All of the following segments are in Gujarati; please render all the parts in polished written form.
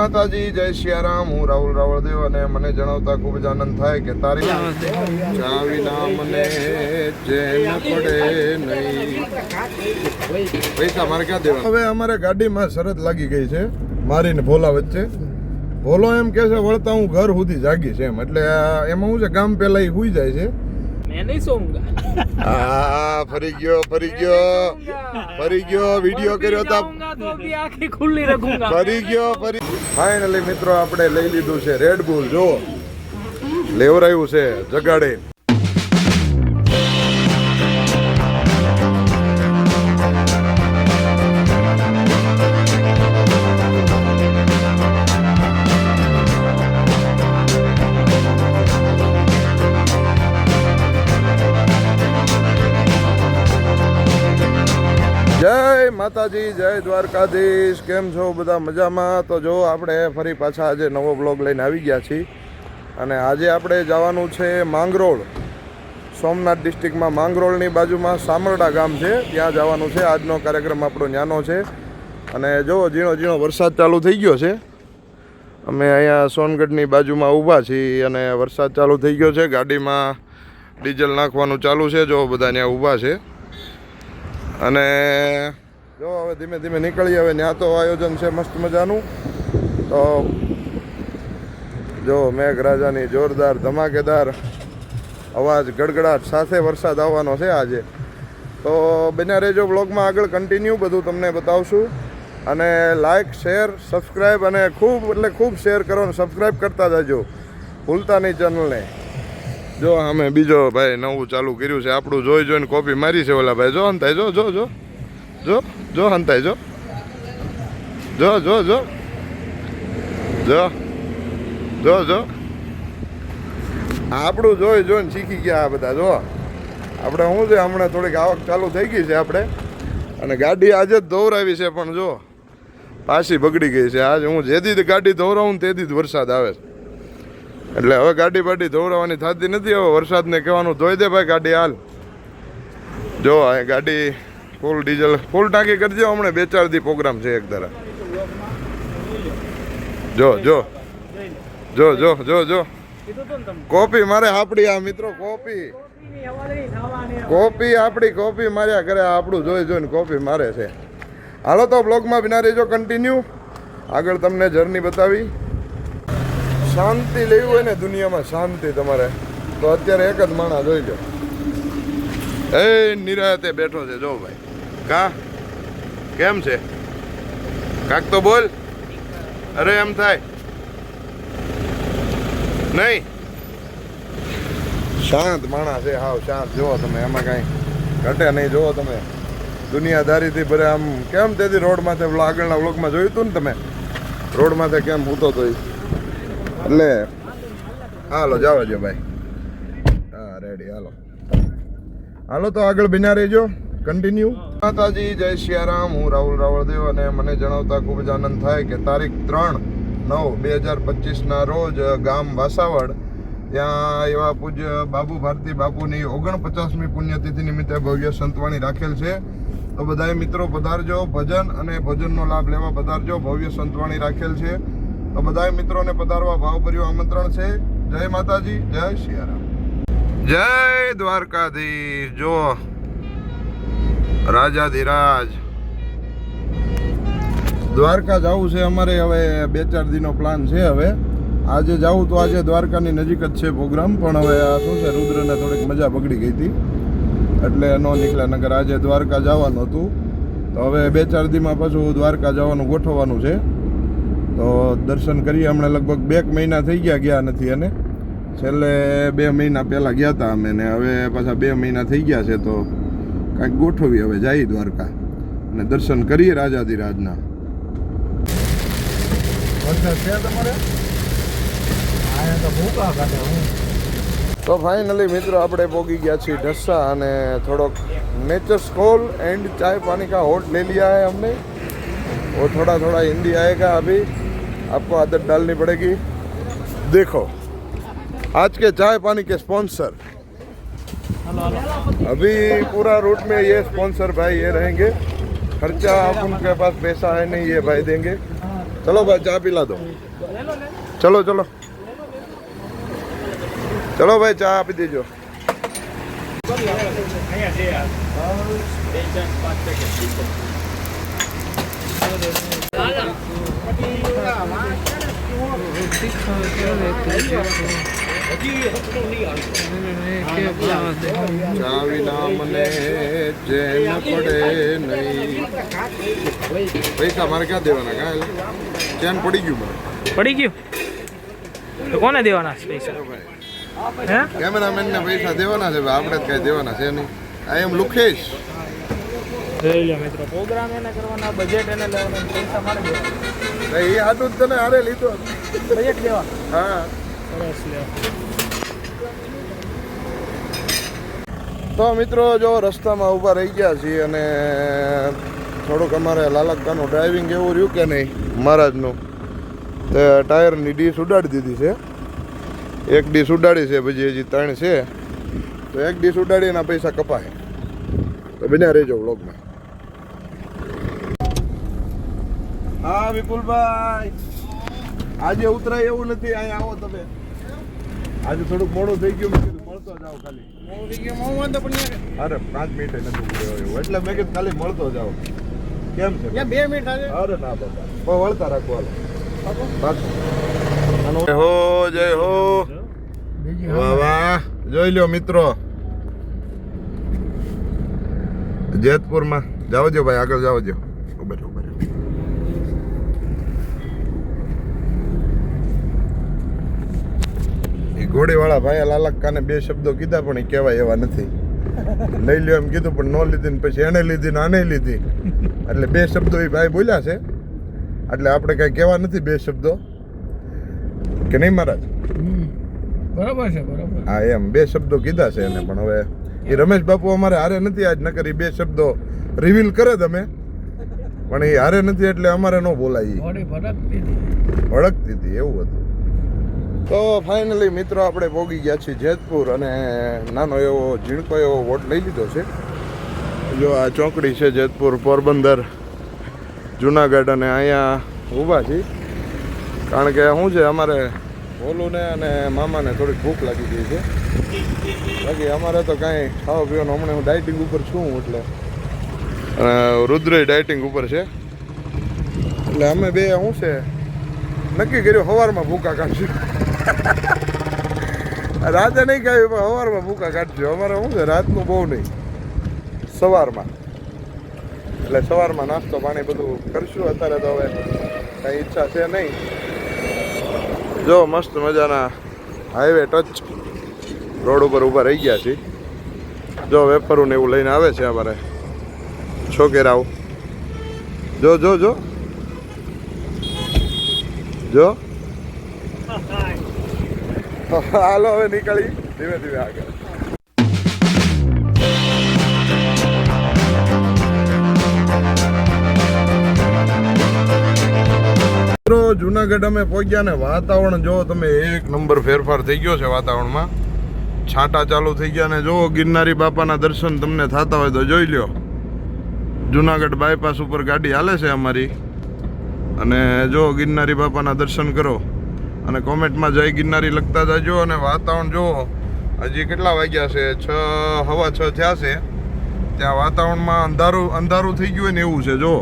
માતાજી, જય સિયારામ. હું રાહુલ રાવળદેવ અને મને જણાવતા ખૂબ જ આનંદ થાય કે તારી ચા વિના મને ચેન પડે નહીં. પૈસા મારે ક્યાં દેવા? હવે અમારે ગાડીમાં શરત લાગી ગઈ છે મારી ને ભોલા વચ્ચે. ભોલો એમ કે છે વળતા હું ઘર સુધી જાગીશ એમ, એટલે એમાં શું છે ગામ પેલા એ હુઈ જાય છે. ફરી ગયો વિડીયો કર્યો તા ફરી ગયો. ફાઇનલી મિત્રો આપણે લઈ લીધું છે રેડ બુલ. જો લેવરાયું છે જગાડે. જય માતાજી, જય દ્વારકાધીશ. કેમ છો બધા? મજામાં? તો જો આપણે ફરી પાછા આજે નવો બ્લોગ લઈને આવી ગયા છીએ અને આજે આપણે જવાનું છે માંગરોળ. સોમનાથ ડિસ્ટ્રિક્ટમાં માંગરોળની બાજુમાં સામરડા ગામ છે, ત્યાં જવાનું છે. આજનો કાર્યક્રમ આપણો ન્યાનો છે અને જો ઝીણો ઝીણો વરસાદ ચાલુ થઈ ગયો છે. અમે અહીંયા સોનગઢની બાજુમાં ઊભા છીએ અને વરસાદ ચાલુ થઈ ગયો છે. ગાડીમાં ડીઝલ નાખવાનું ચાલુ છે. જો બધા ત્યાં ઊભા છે અને જો હવે ધીમે ધીમે નીકળીએ. હવે ત્યાં તો આયોજન છે મસ્ત મજાનું. તો જો મેઘરાજાની જોરદાર ધમાકેદાર અવાજ ગડગડાટ સાથે વરસાદ આવવાનો છે આજે. તો બન્યા રહેજો બ્લોગમાં, આગળ કન્ટિન્યુ બધું તમને બતાવશું. અને લાઈક, શેર, સબસ્ક્રાઈબ અને ખૂબ શેર કરો અને સબસ્ક્રાઈબ કરતા જજો, ભૂલતા નહીં ચેનલને. જો અમે બીજો ભાઈ નવું ચાલુ કર્યું છે આપણું, જોઈને કોપી મારી છે ઓલા ભાઈ. જો હંતાઈ, જો હંતાઈ, જો આપણું જોઈને શીખી ગયા આ બધા. જો આપણે શું છે હમણાં થોડીક આવક ચાલુ થઈ ગઈ છે આપણે, અને ગાડી આજે જ ધોવરાવી છે પણ જો પાછી બગડી ગઈ છે. આજે હું જેથી ગાડી ધોવરાવું ને તેથી જ વરસાદ આવે છે, એટલે હવે ગાડી બાડી ધોવરાવાની થતી નથી. હવે વરસાદને કહેવાનું ધોઈ દે ભાઈ ગાડી હાલ. જો આ ગાડી ફૂલ ડીઝલ ફૂલ ટાંકી કરજો. હમણાં 2-4 દી પ્રોગ્રામ છે એક ધારા. જો કોપી મારે આપડી આ મિત્રો કોપી આપડી માર્યા કરે. આપણું જોઈને કોપી મારે છે. હાલો તો બ્લોગમાં બિના રહેજો કન્ટિન્યુ. આગળ તમને જર્ની બતાવી. શાંતિ લેવી હોય ને દુનિયામાં, શાંતિ તમારે, તો અત્યારે એક જ માણસ જોઈ લો. એ નિરાતે બેઠો છે જો ભાઈ. કા કેમ છે કાક તો બોલ. અરે એમ થાય નહીં, શાંત માણસ છે, હાવ શાંત. જુઓ તમે, એમાં કાંઈ ઘટે નહીં. જુઓ તમે દુનિયાદારીથી ભરે આમ. કેમ તેથી રોડ માથે આગળના વ્લોગમાં જોયું હતું ને તમે, રોડ માથે કેમ હૂતો તો એટલે. હાલો જાવ જો ભાઈ. હા રેડી. હાલો તો આગળ બિના રહેજો કન્ટિન્યુ. માતાજી, જય સિયારામ. હું રાહુલ રાવળદેવ અને મને જણાવતા ખૂબ જ આનંદ થાય કે તારીખ 3/9/2025 રોજ ગામ વાસાવડ, ત્યાં એવા પૂજ્ય બાબુ ભારતી બાપુની 49મી પુણ્યતિથિ નિમિત્તે ભવ્ય સંતવાણી રાખેલ છે. તો બધાએ મિત્રો પધારજો, ભજન અને ભોજનનો લાભ લેવા પધારજો. ભવ્ય સંતવાણી રાખેલ છે તો બધાએ મિત્રોને પધારવા ભાવભર્યું આમંત્રણ છે. જય માતાજી, જય સિયારામ, જય દ્વારકાધીશ. જો રાજાધિરાજ દ્વારકા જવું છે અમારે. હવે 2-4 દિનનો પ્લાન છે. હવે આજે જવું તો આજે દ્વારકાની નજીક જ છે પ્રોગ્રામ, પણ હવે આ શું છે રુદ્રને થોડીક મજા બગડી ગઈ હતી એટલે ન નીકળ્યા. નગર આજે દ્વારકા જવાનું હતું. તો હવે 2-4 દીમાં પાછું દ્વારકા જવાનું ગોઠવવાનું છે. તો દર્શન કરીએ. હમણાં લગભગ 2 મહિના થઈ ગયા નથી, અને છેલ્લે 2 મહિના પહેલાં ગયા હતા અમે, ને હવે પાછા 2 મહિના થઈ ગયા છે. તો કાંઈક ગોઠવીએ, હવે જઈએ દ્વારકા અને દર્શન કરીએ રાજાધિરાજના. તો ફાઇનલી મિત્રો આપણે પહોંચી ગયા છીએ ઢસા, અને થોડોક नेचर स्कूल एंड चाय पानी का होट ले लिया है हमने. वो थोड़ा हिंदी आएगा, अभी आपको आदत डालनी पड़ेगी. देखो आज के चाय पानी के स्पॉन्सर, अभी पूरा रूट में ये स्पॉन्सर भाई ये रहेंगे. खर्चा आप उनके पास पैसा है नहीं, ये भाई देंगे. ચલો ભાઈ ચા પીલા દો. ચલો ચલો ચલો ભાઈ ચા આપી દેજો. ચા વિના મને ચેન પડે નહીં. પૈસા મારે ક્યાં દેવાના? કાંઈ ચેન પડી ગયું મને. પડી ગયું તો કોને દેવાના છે પૈસા? હે કેમેરામેન ને પૈસા દેવાના છે, આપણે જ કઈ દેવાના છે નહીં. આઈ એમ લુખેશ. જોઈ લો મિત્રો, પ્રોગ્રામ એને કરવાના, બજેટ એને લેવાના, પૈસા મારે દેવાના. એ હાથું જ તને હારે લીધો. બજેટ દેવા. હા સરસ લે. તો મિત્રો જો રસ્તામાં ઊભા રહી ગયા છીએ અને થોડુંક અમારે લાલકકાનું ડ્રાઇવિંગ એવું રહ્યું કે નહીં મહારાજનું, તે ટાયરની ડીશ ઉડાડી દીધી છે. એક ડીશ ઉડાડી છે, પછી હજી 3 છે, તો એક ડીશ ઉડાડી એના પૈસા કપાય. તો બન્યા રહેજો વ્લોગમાં. હા વિપુલભાઈ, આજે ઉતરાય એવું નથી. અહીંયા આવો તમે. આજે થોડુંક મોડું થઈ ગયું, મેં કીધું મળતો જાઓ ખાલી. અરે 5 મિનિટ નથી ઉતર્યો એવું, એટલે મેં કીધું ખાલી મળતો જાઓ. કેમ છે? 2 મિનિટ. અરે ના બાબા, વળતા રાખો હાલો. જય હો જય હો. વાહ વાહ. જોઈ લો મિત્રો, જેતપુરમાં જાઓ જો ભાઈ, આગળ જાઓ જો. ઉભર ઉભર. એ ઘોડીવાળા ભાઈ લાલક્કાને 2 શબ્દો કીધા પણ એ કહેવાય એવા નથી. લઈ લ્યો એમ કીધું પણ ન લીધી ને પછી એને લીધી ને આને લીધી, એટલે 2 શબ્દો એ ભાઈ બોલ્યા છે. એટલે આપણે કઈ કહેવા નથી 2 શબ્દો, કે નહીં મહારાજ? બરાબર છે, બરાબર. હા એમ 2 શબ્દો કીધા છે એને. પણ હવે એ રમેશ બાપુ અમારે હારે નથી આજ, નકર એ 2 શબ્દો રિવીલ કરે તમે, પણ એ હારે નથી એટલે અમારે ન બોલાય. ભડકતી હતી એવું હતું. તો ફાઇનલી મિત્રો આપણે પહોંચી ગયા છીએ જેતપુર અને નાનો એવો ઝીણકો એવો વોટ લઈ લીધો છે. જો આ ચોકડી છે જેતપુર, પોરબંદર, જુનાગઢ, અને અહીંયા ઊભા છીએ કારણ કે શું છે અમારે ભોલુને અને મામાને થોડીક ભૂખ લાગી ગઈ છે. બાકી અમારે તો કાંઈ ખાવા પીવાનું, હમણાં હું ડાયટિંગ ઉપર છું એટલે રુદ્રય ડાયટિંગ ઉપર છે, એટલે અમે બે શું છે નક્કી કર્યું સવારમાં ભૂકા કાઢશું. રાતે નહીં ખાવી પણ સવારમાં ભૂકા કાઢજો. અમારે શું છે રાતનું બહુ નહીં, સવારમાં. એટલે સવારમાં નાસ્તો પાણી બધું કરશું. અત્યારે તો હવે કાંઈ ઈચ્છા છે નહીં. જો મસ્ત મજાના હાઈવે ટચ રોડ ઉપર ઊભા રહી ગયા છીએ. જો વેફરું ને એવું લઈને આવે છે અમારે છોકરાઓ. જો જો જો જો. હાલો હવે નીકળી ધીમે ધીમે આગળ. જુનાગઢ અમે પહોંચ્યા ને વાતાવરણ જો તમે, 1 નંબર ફેરફાર થઈ ગયો છે વાતાવરણમાં. છાંટા ચાલુ થઈ ગયા ને જો ગિરનારી બાપાના દર્શન તમને થતા હોય તો જોઈ લ્યો. જુનાગઢ બાયપાસ ઉપર ગાડી હાલે છે અમારી, અને જો ગિરનારી બાપાના દર્શન કરો અને કોમેન્ટમાં જય ગિરનારી લખતા જાજો. અને વાતાવરણ જો હજી કેટલા વાગ્યા છે, 6 સવા 6 થયા છે. ત્યાં વાતાવરણમાં અંધારું થઈ ગયું હોય ને એવું છે. જો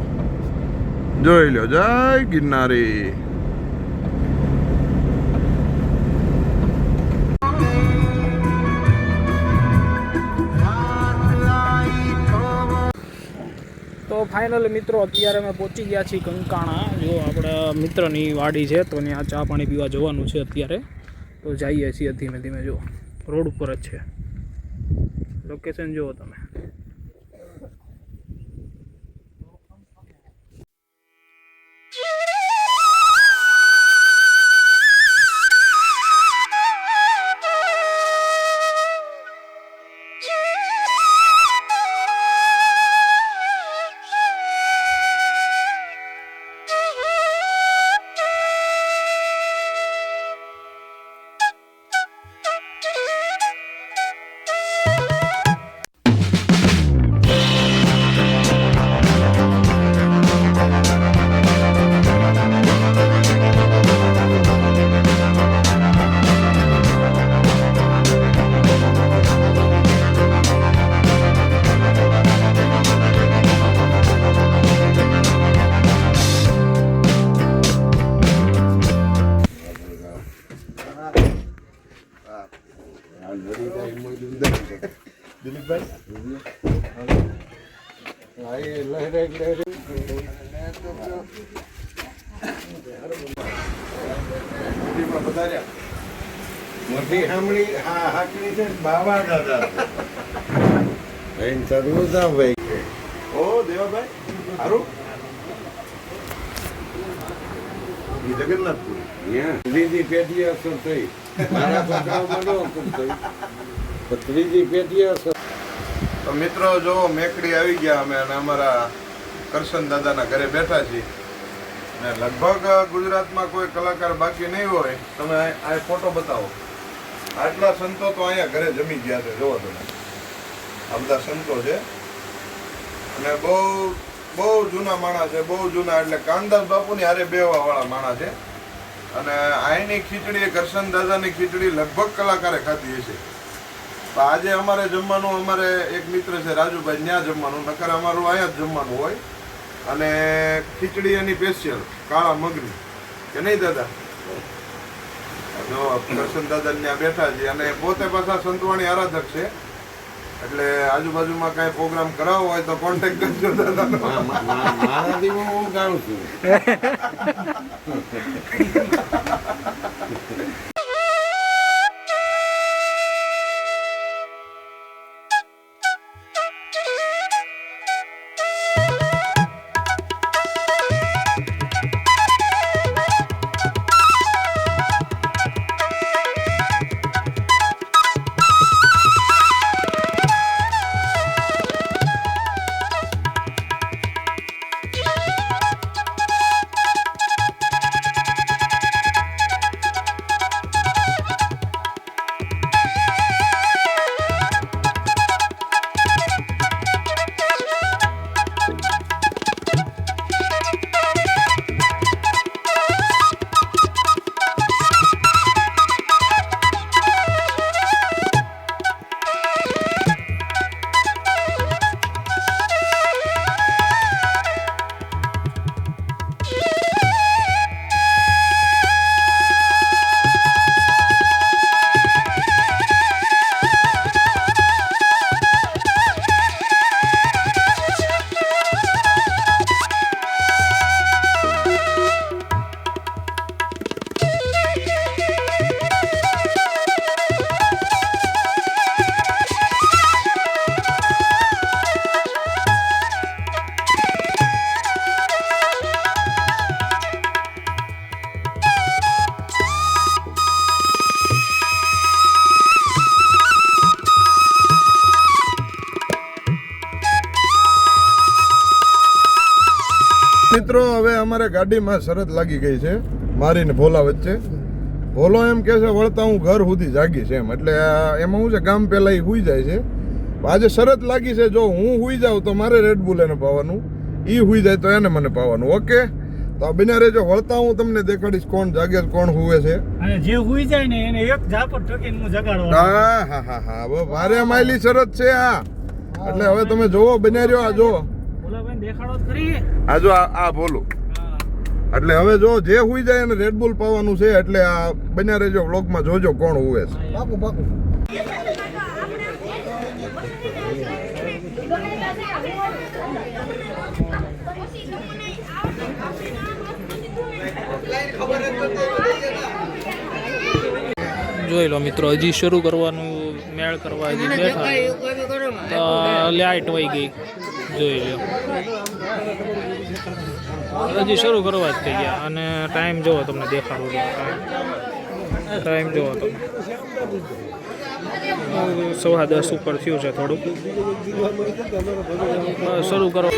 જોઈ લો, જય ગિરનારી. તો ફાઇનલી મિત્રો અત્યારે અમે પહોંચી ગયા છીએ કંકાણા. જો આપણા મિત્રની વાડી છે તો ત્યાં ચા પાણી પીવા જવાનું છે અત્યારે. તો જઈએ છીએ ધીમે ધીમે. જો રોડ ઉપર જ છે, લોકેશન જુઓ તમે. આપણે પધાર્યા. મોટી હામણી હાકડી છે બાવા દાદા સરવું જા ભાઈ. ઓ દેવાભાઈ સારું. ઈ જગન્નાથપુર. ત્રીજી પેઢી અસર થઈ મારા છોકરાઓમાં ન અસર થઈ પણ ત્રીજી પેઢી અસર. તો મિત્રો જો મેકડી આવી ગયા અમે અને અમારા કરશન દાદાના ઘરે બેઠા છીએ. ને લગભગ ગુજરાતમાં કોઈ કલાકાર બાકી નહીં હોય. તમે આ ફોટો બતાવો. આટલા સંતો તો અહીંયા ઘરે જમી ગયા છે. જોવો તમે આ બધા સંતો છે અને બહુ બહુ જૂના માણસ છે. બહુ જૂના એટલે કાનદાસ બાપુની હારે બેવા વાળા માણસ છે. અને અહીંની ખીચડી કરશન દાદાની ખીચડી લગભગ કલાકારે ખાધી હશે. તો આજે અમારે જમવાનું અમારે એક મિત્ર છે રાજુભાઈ ત્યાં જમવાનું, નકર અમારું અહીંયા જ જમવાનું હોય. અને ખીચડી એની સ્પેશિયલ કાળા મગની કે નહીં દાદા? જો કરશન દાદા ત્યાં બેઠા છે અને પોતે પાછા સંતવાણી આરાધક છે. એટલે આજુબાજુમાં કાંઈ પ્રોગ્રામ કરાવવો હોય તો કોન્ટેક્ટ કરજો દાદાનો. મારાથી હું જાણું છું. મિત્રો હવે અમારે ગાડીમાં શરત લાગી ગઈ છે મારી ને ભોલા વચ્ચે. ભોલો એમ કે છે વળતા હું ઘર સુધી જાગીશ એમ. એટલે એમાં શું છે ગામ પહેલા એ હુઈ જાય છે. આજે શરત લાગી છે જો હું હુઈ જાઉં તો મારે રેડબુલ એને પાવાનું, એ હુઈ જાય તો એને મને પાવાનું. ઓકે તો બિના રેજો. વળતા હું તમને દેખાડીશ કોણ જાગે છે કોણ હુવે છે. અને જે હુઈ જાય ને એને એક ઝાપટ ઠોકીને હું જગાડવાનો. હા હા હા હા હવે ભારે માયલી શરત છે આ. એટલે હવે તમે જોવો બિના રહ્યો. આ જો ભોલાભાઈ દેખાડો જ કરી. આ જો આ ભોલું. એટલે હવે જો જે હુઈ જાય એને રેડબુલ પાવાનું છે. એટલે આ બન્યા રહેજો વ્લોગમાં જોજો કોણ હુવે છે. પાકું પાકું. જોઈ લો મિત્રો, હજી શરૂ કરવાનું મેળ કરવા હજી બેઠા તો લાઇટ વહી ગઈ. જોઈ લો હજી શરૂ કરવા જ થઈ ગયા. અને ટાઈમ જોવો તમને દેખાડું તો ટાઈમ જોવો તમે 10:15 ઉપર થયું છે થોડુંક. શરૂ કરો.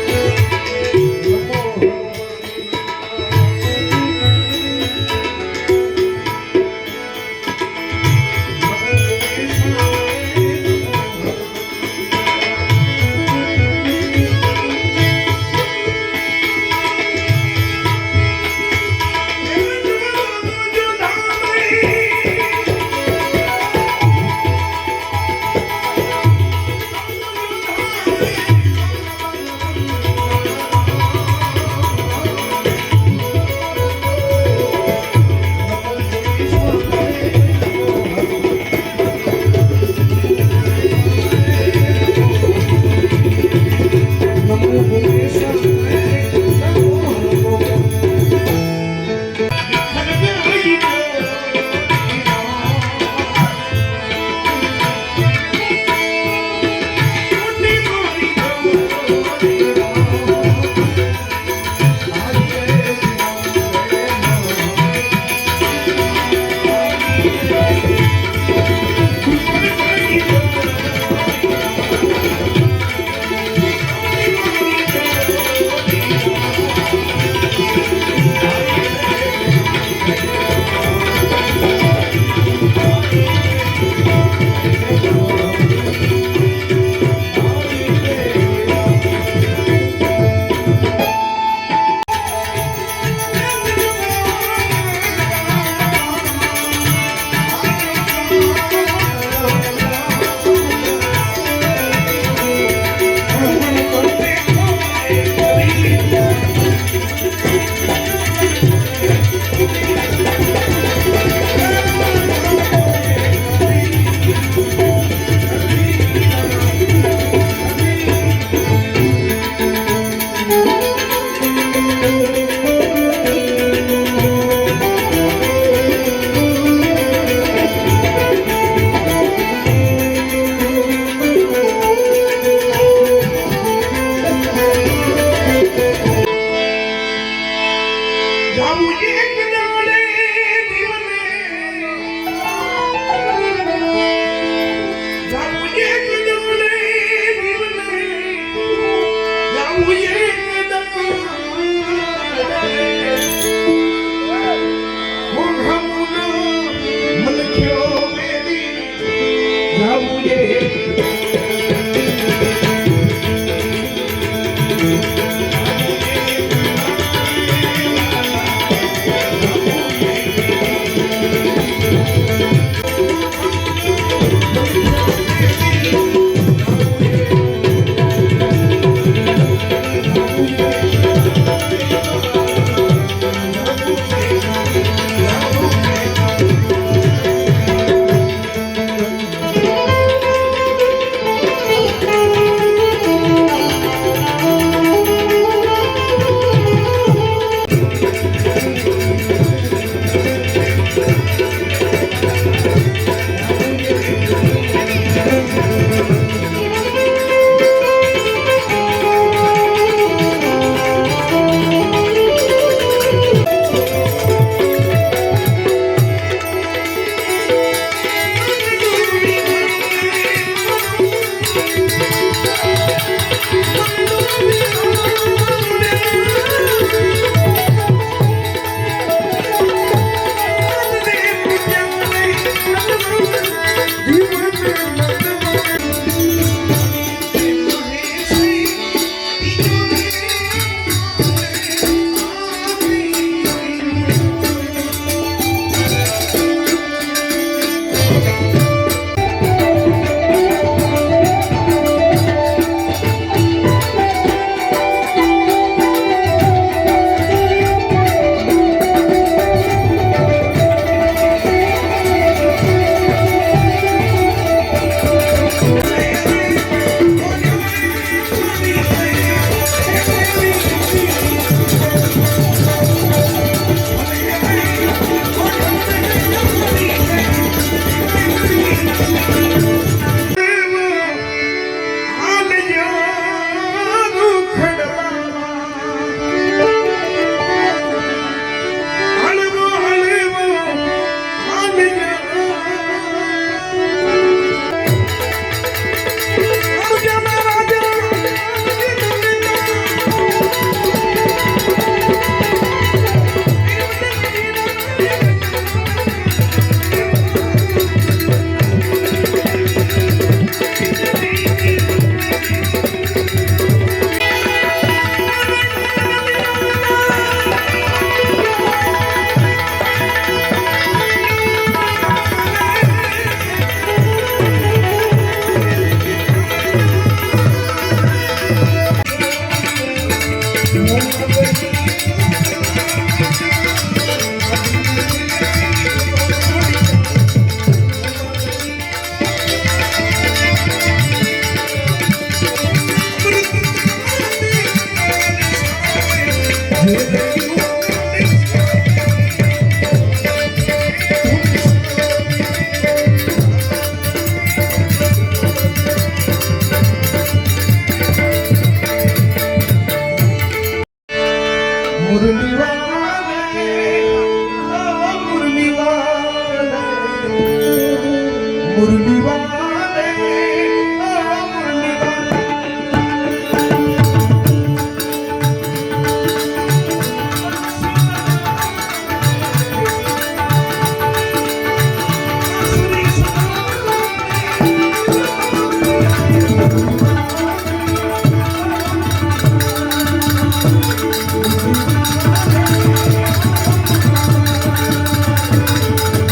મુરલી વાલે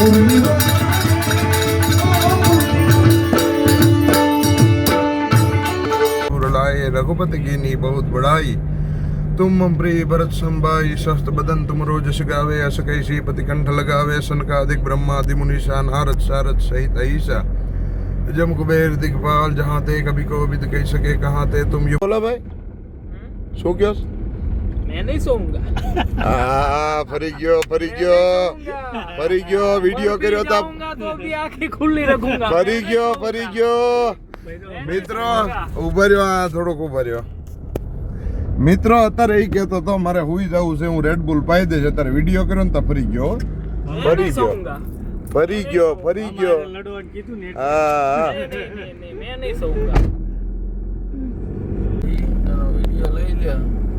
ઓ મુરલી વાલે लाए रघुपति कीनी बहुत बड़ाई तुम प्रिय भरत संभाई शस्त्र बदन तुम रोज सिगावे अस कैसी पति कंठ लगावे सनकादिक ब्रह्मादि मुनीषा नारद सारद सहित ईसा जम कुबेर दिग्पाल जहाँ ते कभी को विद कह सके कहाँ ते तुम यो बोला भाई શું કયો मैं नहीं सोऊंगा આ ફરી ગયો વિડિયો કર્યો તા जाऊंगा तो भी आंखें खुली रखूंगा ફરી ગયો મિત્રો ઉભા રહ્યો આ થોડોક ઉભા રહ્યો મિત્રો અત્યારે એ કહેતો તો મારે હુઈ જવું છે હું રેડ બુલ પાઈ દઈશ અત્યારે વિડિયો કર્યો ને તો ફરી ગયો मैं नहीं सोऊंगा ફરી ગયો લડવાનું કીધું ને હા नहीं मैं नहीं सोऊंगा વિડીયો લઈ લે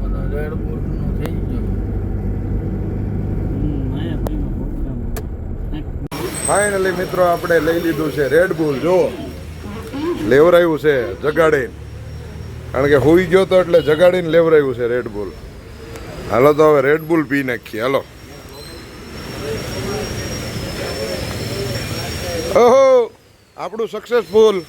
અને રેડ બુલ નું થઈ ગયો આયા ભાઈનો પ્રોગ્રામ ફાઇનલી મિત્રો આપણે લઈ લીધું છે રેડ બુલ જો લેવરાયું છે જગાડી કારણ કે હોઈ ગયો તો એટલે જગાડીને લેવરાયું છે રેડ બુલ હાલો તો હવે રેડ બુલ પી નાખીએ હાલો ઓહો આપણું સક્સેસફુલ